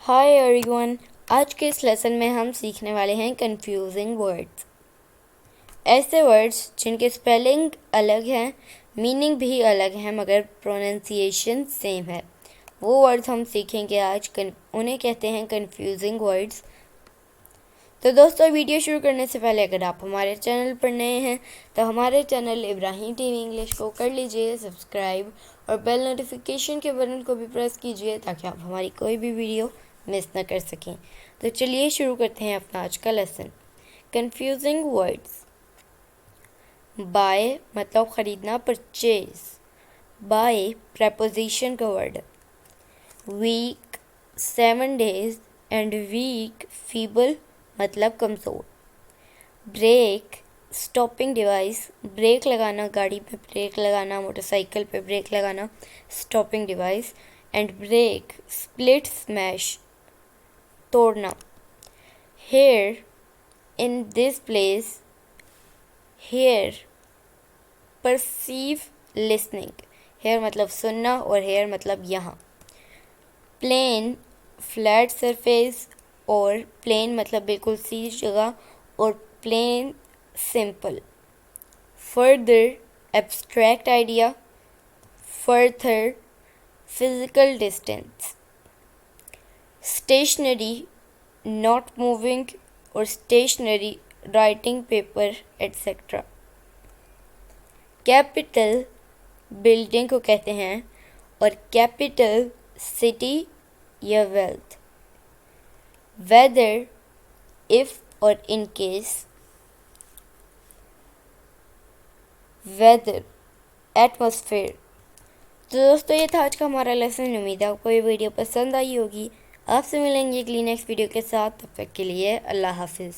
Hi everyone. आज के इस लेसन में हम सीखने वाले हैं कंफ्यूजिंग वर्ड्स। ऐसे वर्ड्स जिनके स्पेलिंग अलग हैं, मीनिंग भी अलग है, मगर प्रोनाउंसिएशन सेम है, वो वर्ड्स हम सीखेंगे आज। उन्हें कहते हैं कंफ्यूजिंग वर्ड्स। तो दोस्तों, वीडियो शुरू करने से पहले अगर आप हमारे चैनल पर नए हैं तो हमारे चैनल इब्राहिम टीवी इंग्लिश को कर लीजिए सब्सक्राइब और बेल नोटिफिकेशन के बटन को भी प्रेस कीजिए ताकि आप हमारी कोई भी वीडियो मिस ना कर सकें। तो चलिए शुरू करते हैं अपना आज का लेसन। Confusing words. बाय मतलब ख़रीदना, परचेज। बाय प्रेपोजिशन का word. Week 7 days and week feeble मतलब कमज़ोर। ब्रेक स्टॉपिंग डिवाइस, ब्रेक लगाना, गाड़ी पे ब्रेक लगाना, मोटरसाइकिल पे ब्रेक लगाना, stopping device. And break split smash तोड़ना। Here in this place, hear perceive listening, hear मतलब सुनना और हेयर मतलब यहाँ। प्लेन फ्लैट सरफेस और प्लेन मतलब बिल्कुल सीधी जगह और plain simple. Further abstract idea, farther physical distance. Stationary not moving और stationery writing paper etcetera. Capital building को कहते हैं और कैपिटल सिटी या वेल्थ। वेदर इफ और इन केस। Weather atmosphere. तो दोस्तों, ये था आज का हमारा लेसन। उम्मीद है आपको ये वीडियो पसंद आई होगी। आपसे मिलेंगे अगली नेक्स्ट वीडियो के साथ। तब तक के लिए अल्लाह हाफिज़।